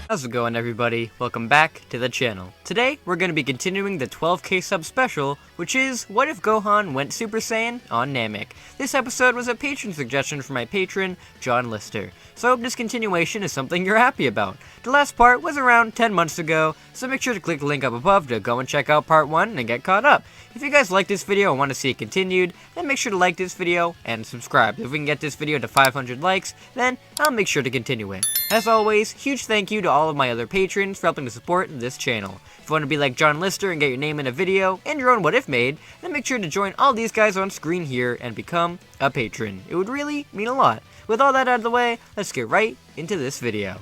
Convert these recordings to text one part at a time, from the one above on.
How's it going, everybody? Welcome back to the channel. Today, we're going to be continuing the 12k sub special, which is What If Gohan Went Super Saiyan on Namek. This episode was a patron suggestion from my patron, John Lister, so I hope this continuation is something you're happy about. The last part was around 10 months ago, so make sure to click the link up above to go and check out part 1 and get caught up. If you guys like this video and want to see it continued, then make sure to like this video and subscribe. If we can get this video to 500 likes, then I'll make sure to continue it. As always, huge thank you to all of my other patrons for helping to support this channel. If you want to be like John Lister and get your name in a video and your own What If made, then make sure to join all these guys on screen here and become a patron. It would really mean a lot. With all that out of the way, let's get right into this video.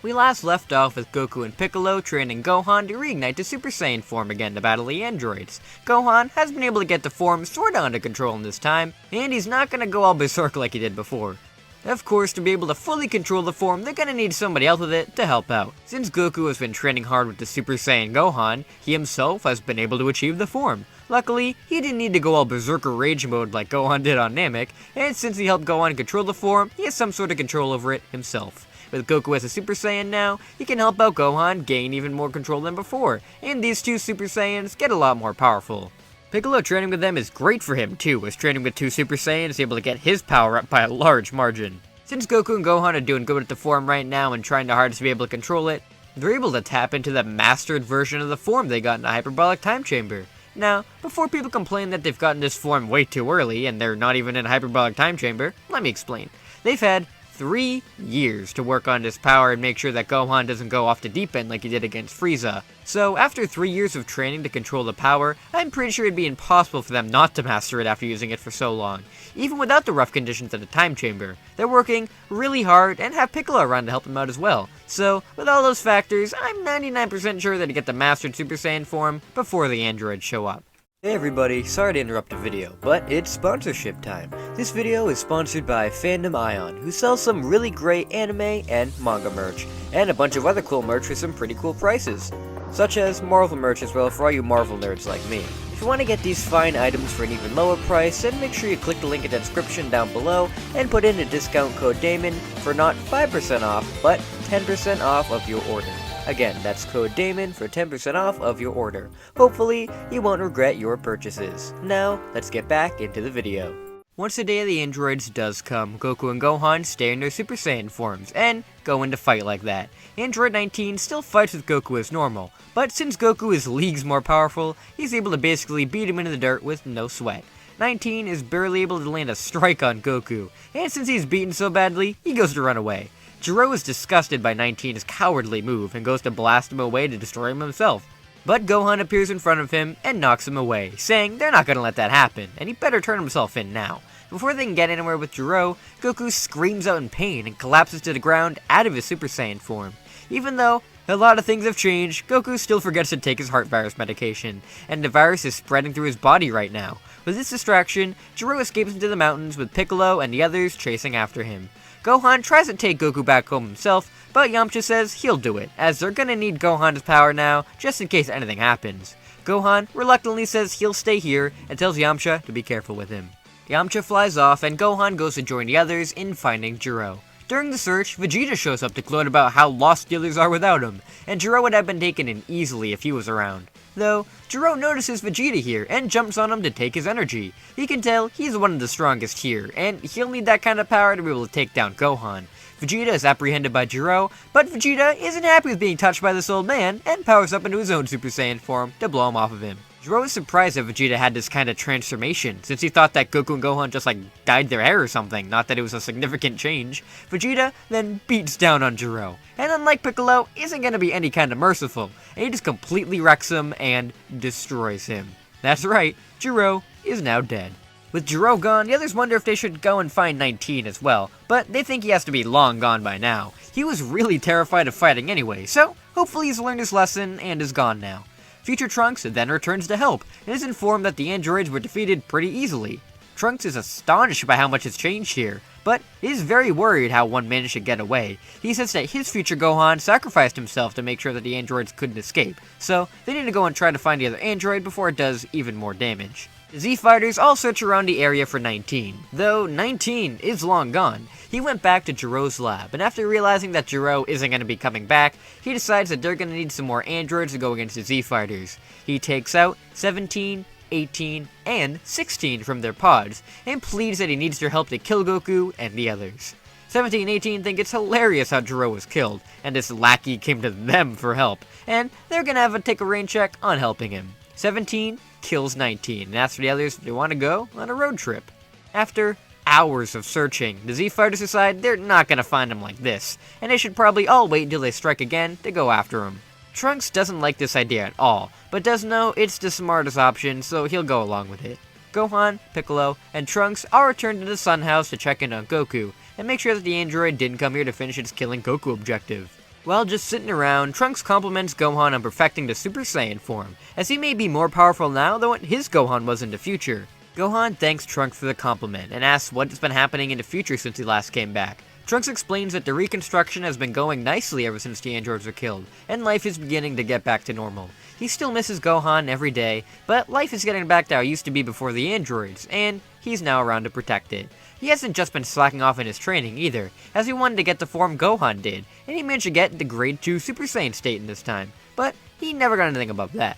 We last left off with Goku and Piccolo training Gohan to reignite to Super Saiyan form again to battle the androids. Gohan has been able to get the form sorta under control in this time, and he's not gonna go all berserk like he did before. Of course, to be able to fully control the form, they're gonna need somebody else with it to help out. Since Goku has been training hard with the Super Saiyan Gohan, he himself has been able to achieve the form. Luckily, he didn't need to go all berserker rage mode like Gohan did on Namek, and since he helped Gohan control the form, he has some sort of control over it himself. With Goku as a Super Saiyan now, he can help out Gohan gain even more control than before, and these two Super Saiyans get a lot more powerful. Piccolo training with them is great for him too, as training with two Super Saiyans is able to get his power up by a large margin. Since Goku and Gohan are doing good with the form right now and trying their hardest to be able to control it, they're able to tap into the mastered version of the form they got in the hyperbolic time chamber. Now, before people complain that they've gotten this form way too early and they're not even in a hyperbolic time chamber, let me explain. They've had 3 years to work on this power and make sure that Gohan doesn't go off the deep end like he did against Frieza. So after 3 years of training to control the power, I'm pretty sure it'd be impossible for them not to master it after using it for so long. Even without the rough conditions of the time chamber, they're working really hard and have Piccolo around to help them out as well. So with all those factors, I'm 99% sure that they get the mastered Super Saiyan form before the androids show up. Hey everybody, sorry to interrupt the video, but it's sponsorship time. This video is sponsored by Fandom Ion, who sells some really great anime and manga merch, and a bunch of other cool merch for some pretty cool prices, such as Marvel merch as well for all you Marvel nerds like me. If you want to get these fine items for an even lower price, then make sure you click the link in the description down below and put in a discount code DAMON for not 5% off, but 10% off of your order. Again, that's code DAMON for 10% off of your order. Hopefully, you won't regret your purchases. Now, let's get back into the video. Once the day of the androids does come, Goku and Gohan stay in their Super Saiyan forms and go into fight like that. Android 19 still fights with Goku as normal, but since Goku is leagues more powerful, he's able to basically beat him into the dirt with no sweat. 19 is barely able to land a strike on Goku, and since he's beaten so badly, he goes to run away. Jiro is disgusted by 19's cowardly move and goes to blast him away to destroy him himself. But Gohan appears in front of him and knocks him away, saying they're not gonna let that happen, and he better turn himself in now. Before they can get anywhere with Jiro, Goku screams out in pain and collapses to the ground out of his Super Saiyan form. Even though a lot of things have changed, Goku still forgets to take his heart virus medication, and the virus is spreading through his body right now. With this distraction, Jiro escapes into the mountains with Piccolo and the others chasing after him. Gohan tries to take Goku back home himself, but Yamcha says he'll do it, as they're gonna need Gohan's power now, just in case anything happens. Gohan reluctantly says he'll stay here, and tells Yamcha to be careful with him. Yamcha flies off, and Gohan goes to join the others in finding Jiro. During the search, Vegeta shows up to gloat about how lost the others are without him, and Jiro would have been taken in easily if he was around. Though, Jiro notices Vegeta here and jumps on him to take his energy. He can tell he's one of the strongest here, and he'll need that kind of power to be able to take down Gohan. Vegeta is apprehended by Jiro, but Vegeta isn't happy with being touched by this old man and powers up into his own Super Saiyan form to blow him off of him. Jiro is surprised that Vegeta had this kind of transformation, since he thought that Goku and Gohan just dyed their hair or something, not that it was a significant change. Vegeta then beats down on Jiro, and unlike Piccolo, isn't gonna be any kind of merciful, and he just completely wrecks him and destroys him. That's right, Jiro is now dead. With Jiro gone, the others wonder if they should go and find 19 as well, but they think he has to be long gone by now. He was really terrified of fighting anyway, so hopefully he's learned his lesson and is gone now. Future Trunks then returns to help, and is informed that the androids were defeated pretty easily. Trunks is astonished by how much has changed here, but is very worried how one managed to get away. He says that his future Gohan sacrificed himself to make sure that the androids couldn't escape, so they need to go and try to find the other android before it does even more damage. The Z-Fighters all search around the area for 19, though 19 is long gone. He went back to Jiro's lab, and after realizing that Jiro isn't going to be coming back, he decides that they're going to need some more androids to go against the Z-Fighters. He takes out 17, 18, and 16 from their pods, and pleads that he needs their help to kill Goku and the others. 17 and 18 think it's hilarious how Jiro was killed, and this lackey came to them for help, and they're going to have to take a rain check on helping him. 17 kills 19, and asks the others if they want to go on a road trip. After hours of searching, the Z-Fighters decide they're not going to find him like this, and they should probably all wait until they strike again to go after him. Trunks doesn't like this idea at all, but does know it's the smartest option, so he'll go along with it. Gohan, Piccolo, and Trunks all return to the Sun House to check in on Goku, and make sure that the android didn't come here to finish its killing Goku objective. While just sitting around, Trunks compliments Gohan on perfecting the Super Saiyan form, as he may be more powerful now than what his Gohan was in the future. Gohan thanks Trunks for the compliment, and asks what's been happening in the future since he last came back. Trunks explains that the reconstruction has been going nicely ever since the androids were killed, and life is beginning to get back to normal. He still misses Gohan every day, but life is getting back to how it used to be before the androids, and he's now around to protect it. He hasn't just been slacking off in his training either, as he wanted to get the form Gohan did, and he managed to get the grade 2 Super Saiyan state in this time, but he never got anything above that.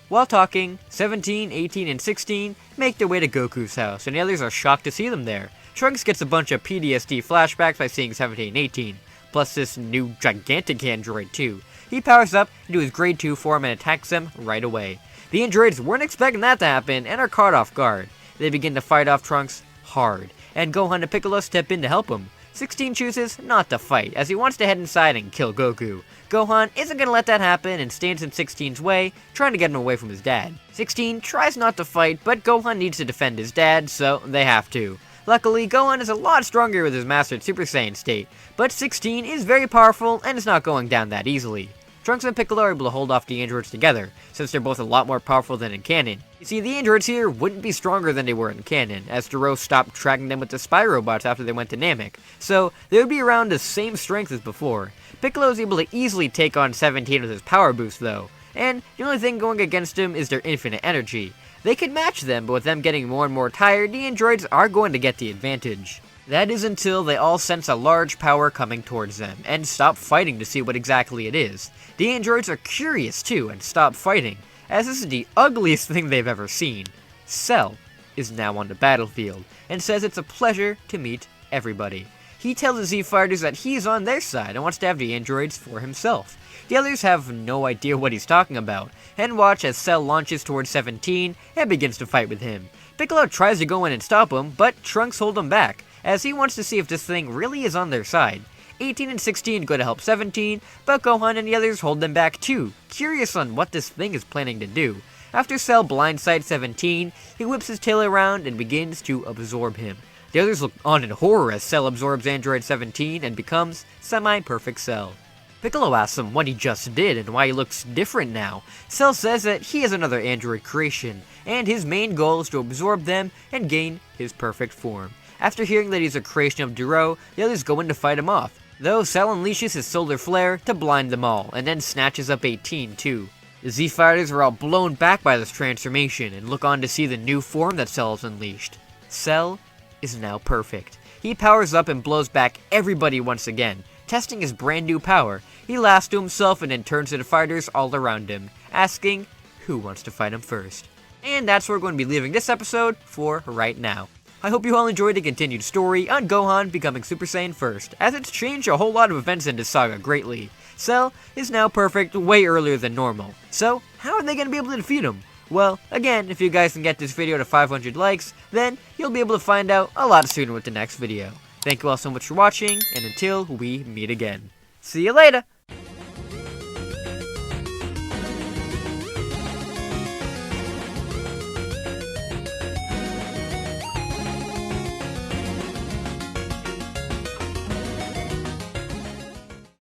While talking, 17, 18, and 16 make their way to Goku's house, and the others are shocked to see them there. Trunks gets a bunch of PTSD flashbacks by seeing 17 and 18, plus this new gigantic android too. He powers up into his grade 2 form and attacks them right away. The androids weren't expecting that to happen and are caught off guard. They begin to fight off Trunks hard, and Gohan and Piccolo step in to help him. 16 chooses not to fight, as he wants to head inside and kill Goku. Gohan isn't going to let that happen and stands in 16's way, trying to get him away from his dad. 16 tries not to fight, but Gohan needs to defend his dad, so they have to. Luckily, Gohan is a lot stronger with his mastered Super Saiyan state, but 16 is very powerful and is not going down that easily. Trunks and Piccolo are able to hold off the androids together, since they're both a lot more powerful than in canon. You see, the androids here wouldn't be stronger than they were in canon, as Jiro stopped tracking them with the spy robots after they went to Namek, so they would be around the same strength as before. Piccolo is able to easily take on 17 with his power boost though, and the only thing going against him is their infinite energy. They could match them, but with them getting more and more tired, the androids are going to get the advantage. That is until they all sense a large power coming towards them, and stop fighting to see what exactly it is. The androids are curious too, and stop fighting, as this is the ugliest thing they've ever seen. Cell is now on the battlefield, and says it's a pleasure to meet everybody. He tells the Z-Fighters that he's on their side and wants to have the androids for himself. The others have no idea what he's talking about, and watch as Cell launches towards 17 and begins to fight with him. Piccolo tries to go in and stop him, but Trunks holds him back, as he wants to see if this thing really is on their side. 18 and 16 go to help 17, but Gohan and the others hold them back too, curious on what this thing is planning to do. After Cell blindsides 17, he whips his tail around and begins to absorb him. The others look on in horror as Cell absorbs Android 17 and becomes semi-perfect Cell. Piccolo asks him what he just did and why he looks different now. Cell says that he is another android creation, and his main goal is to absorb them and gain his perfect form. After hearing that he's a creation of Jiro, the others go in to fight him off, though Cell unleashes his solar flare to blind them all, and then snatches up 18 too. The Z-Fighters are all blown back by this transformation, and look on to see the new form that Cell has unleashed. Cell is now perfect. He powers up and blows back everybody once again, testing his brand new power. He laughs to himself and then turns to the fighters all around him, asking who wants to fight him first. And that's where we're going to be leaving this episode for right now. I hope you all enjoyed the continued story on Gohan becoming Super Saiyan first, as it's changed a whole lot of events in this saga greatly. Cell is now perfect way earlier than normal, so how are they going to be able to defeat him? Well, again, if you guys can get this video to 500 likes, then you'll be able to find out a lot sooner with the next video. Thank you all so much for watching, and until we meet again. See you later!